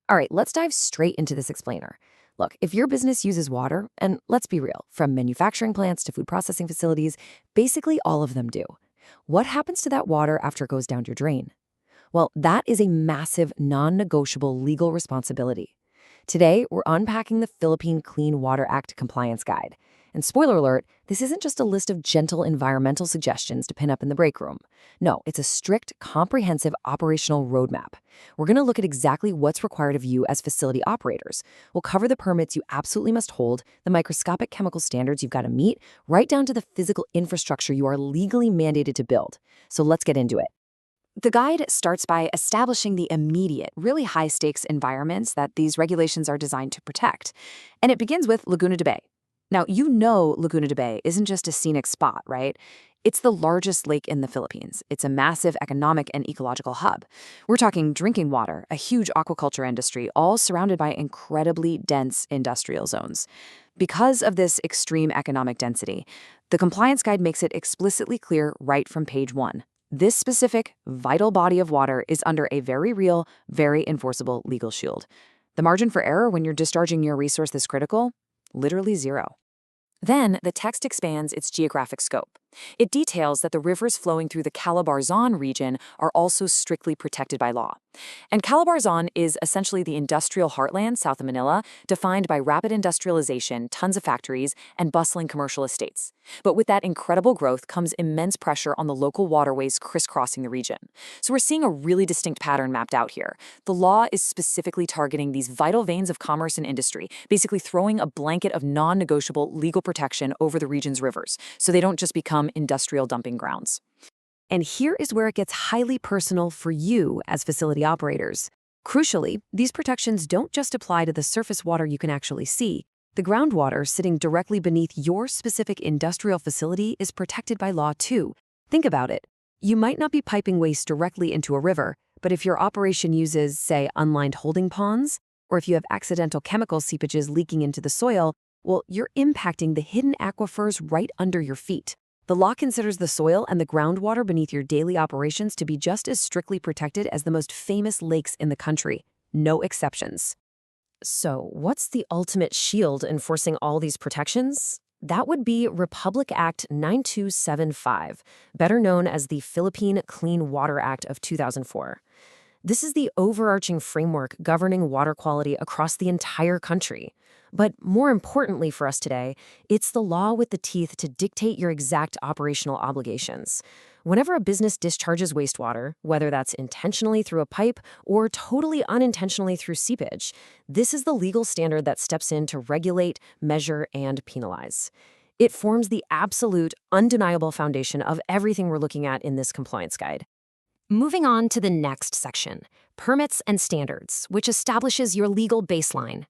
All right, let's dive straight into this explainer. Look, if your business uses water, and let's be real, from manufacturing plants to food processing facilities, basically all of them do. What happens to that water after it goes down your drain? Well, that is a massive, non-negotiable legal responsibility. Today, we're unpacking the Philippine Clean Water Act Compliance Guide. And spoiler alert, this isn't just a list of gentle environmental suggestions to pin up in the break room. No, it's a strict, comprehensive operational roadmap. We're going to look at exactly what's required of you as facility operators. We'll cover the permits you absolutely must hold, the microscopic chemical standards you've got to meet, right down to the physical infrastructure you are legally mandated to build. So let's get into it. The guide starts by establishing the immediate, really high-stakes environments that these regulations are designed to protect. And it begins with Laguna de Bay. Now, you know Laguna de Bay isn't just a scenic spot, right? It's the largest lake in the Philippines. It's a massive economic and ecological hub. We're talking drinking water, a huge aquaculture industry, all surrounded by incredibly dense industrial zones. Because of this extreme economic density, the compliance guide makes it explicitly clear right from page 1. This specific, vital body of water is under a very real, very enforceable legal shield. The margin for error when you're discharging your resource this critical? Literally zero. Then, the text expands its geographic scope. It details that the rivers flowing through the CALABARZON region are also strictly protected by law. And CALABARZON is essentially the industrial heartland south of Manila, defined by rapid industrialization, tons of factories, and bustling commercial estates. But with that incredible growth comes immense pressure on the local waterways crisscrossing the region. So we're seeing a really distinct pattern mapped out here. The law is specifically targeting these vital veins of commerce and industry, basically throwing a blanket of non-negotiable legal protection over the region's rivers, so they don't just become industrial dumping grounds. And here is where it gets highly personal for you as facility operators. Crucially, these protections don't just apply to the surface water you can actually see. The groundwater sitting directly beneath your specific industrial facility is protected by law too. Think about it. You might not be piping waste directly into a river, but if your operation uses, say, unlined holding ponds, or if you have accidental chemical seepages leaking into the soil, well, you're impacting the hidden aquifers right under your feet. The law considers the soil and the groundwater beneath your daily operations to be just as strictly protected as the most famous lakes in the country. No exceptions. So, what's the ultimate shield enforcing all these protections? That would be Republic Act 9275, better known as the Philippine Clean Water Act of 2004. This is the overarching framework governing water quality across the entire country. But more importantly for us today, it's the law with the teeth to dictate your exact operational obligations. Whenever a business discharges wastewater, whether that's intentionally through a pipe or totally unintentionally through seepage, this is the legal standard that steps in to regulate, measure, and penalize. It forms the absolute, undeniable foundation of everything we're looking at in this compliance guide. Moving on to the next section, permits and standards, which establishes your legal baseline.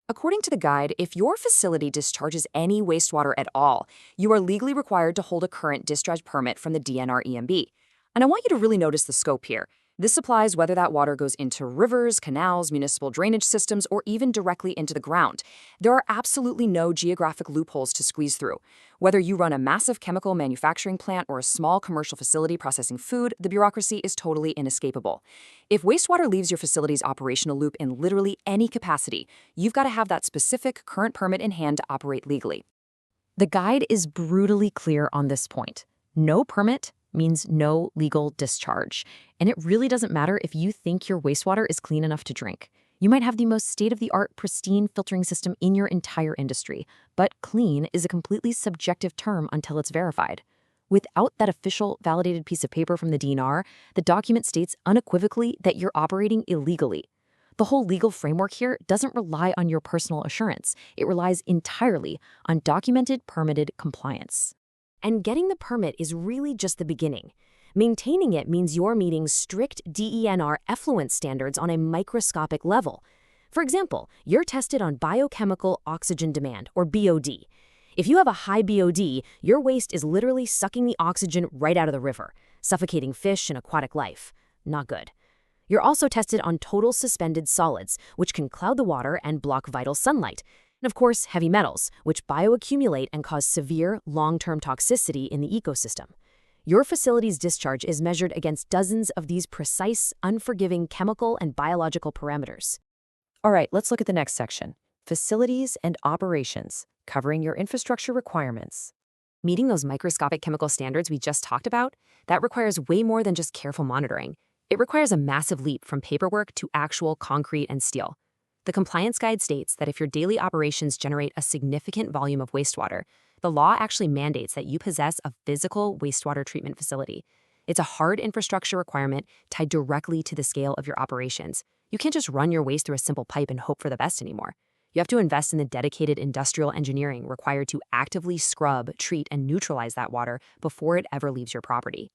According to the guide, if your facility discharges any wastewater at all, you are legally required to hold a current discharge permit from the DENR EMB. And I want you to really notice the scope here. This applies whether that water goes into rivers, canals, municipal drainage systems, or even directly into the ground. There are absolutely no geographic loopholes to squeeze through. Whether you run a massive chemical manufacturing plant or a small commercial facility processing food, the bureaucracy is totally inescapable. If wastewater leaves your facility's operational loop in literally any capacity, you've got to have that specific current permit in hand to operate legally. The guide is brutally clear on this point. No permit means no legal discharge. And it really doesn't matter if you think your wastewater is clean enough to drink. You might have the most state-of-the-art, pristine filtering system in your entire industry, but clean is a completely subjective term until it's verified. Without that official, validated piece of paper from the DENR, the document states unequivocally that you're operating illegally. The whole legal framework here doesn't rely on your personal assurance. It relies entirely on documented, permitted compliance. And getting the permit is really just the beginning. Maintaining it means you're meeting strict DENR effluent standards on a microscopic level. For example, you're tested on biochemical oxygen demand, or BOD. If you have a high BOD, your waste is literally sucking the oxygen right out of the river, suffocating fish and aquatic life. Not good. You're also tested on total suspended solids, which can cloud the water and block vital sunlight. And of course, heavy metals, which bioaccumulate and cause severe, long-term toxicity in the ecosystem. Your facility's discharge is measured against dozens of these precise, unforgiving chemical and biological parameters. All right, let's look at the next section. Facilities and operations, covering your infrastructure requirements. Meeting those microscopic chemical standards we just talked about, that requires way more than just careful monitoring. It requires a massive leap from paperwork to actual concrete and steel. The compliance guide states that if your daily operations generate a significant volume of wastewater, the law actually mandates that you possess a physical wastewater treatment facility. It's a hard infrastructure requirement tied directly to the scale of your operations. You can't just run your waste through a simple pipe and hope for the best anymore. You have to invest in the dedicated industrial engineering required to actively scrub, treat, and neutralize that water before it ever leaves your property.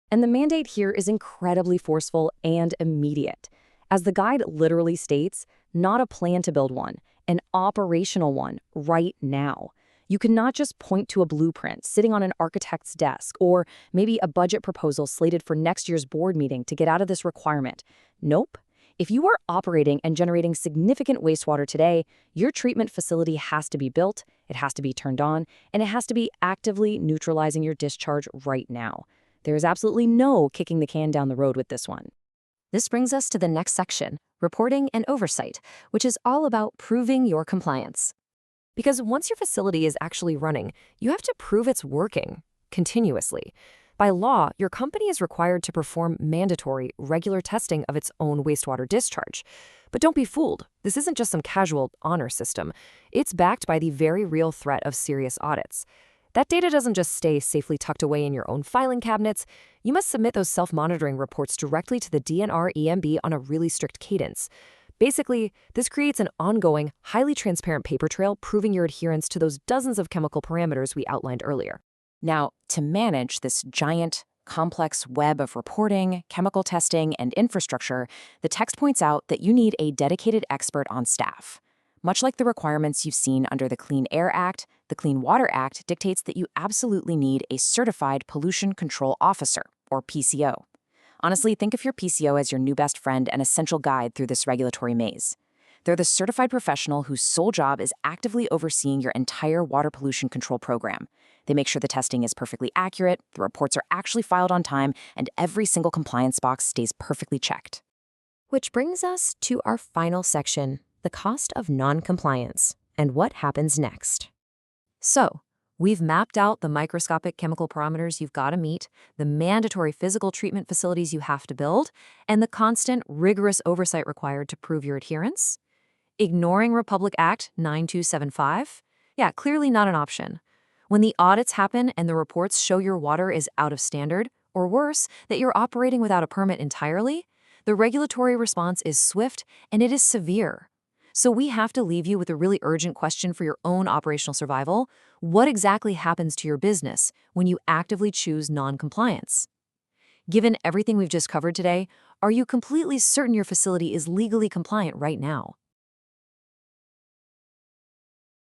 And the mandate here is incredibly forceful and immediate. As the guide literally states, not a plan to build one, an operational one right now. You cannot just point to a blueprint sitting on an architect's desk or maybe a budget proposal slated for next year's board meeting to get out of this requirement. Nope. If you are operating and generating significant wastewater today, your treatment facility has to be built, it has to be turned on, and it has to be actively neutralizing your discharge right now. There is absolutely no kicking the can down the road with this one. This brings us to the next section, reporting and oversight, which is all about proving your compliance. Because once your facility is actually running, you have to prove it's working continuously. By law, your company is required to perform mandatory, regular testing of its own wastewater discharge. But don't be fooled. This isn't just some casual honor system. It's backed by the very real threat of serious audits. That data doesn't just stay safely tucked away in your own filing cabinets. You must submit those self-monitoring reports directly to the DNR EMB on a really strict cadence. Basically, this creates an ongoing, highly transparent paper trail proving your adherence to those dozens of chemical parameters we outlined earlier. Now, to manage this giant, complex web of reporting, chemical testing, and infrastructure, the text points out that you need a dedicated expert on staff. Much like the requirements you've seen under the Clean Air Act, the Clean Water Act dictates that you absolutely need a Certified Pollution Control Officer, or PCO. Honestly, think of your PCO as your new best friend and essential guide through this regulatory maze. They're the certified professional whose sole job is actively overseeing your entire water pollution control program. They make sure the testing is perfectly accurate, the reports are actually filed on time, and every single compliance box stays perfectly checked. Which brings us to our final section, the cost of non-compliance, and what happens next. So, we've mapped out the microscopic chemical parameters you've got to meet, the mandatory physical treatment facilities you have to build, and the constant, rigorous oversight required to prove your adherence. Ignoring Republic Act 9275? Yeah, clearly not an option. When the audits happen and the reports show your water is out of standard, or worse, that you're operating without a permit entirely, the regulatory response is swift and it is severe. So we have to leave you with a really urgent question for your own operational survival. What exactly happens to your business when you actively choose non-compliance? Given everything we've just covered today, are you completely certain your facility is legally compliant right now?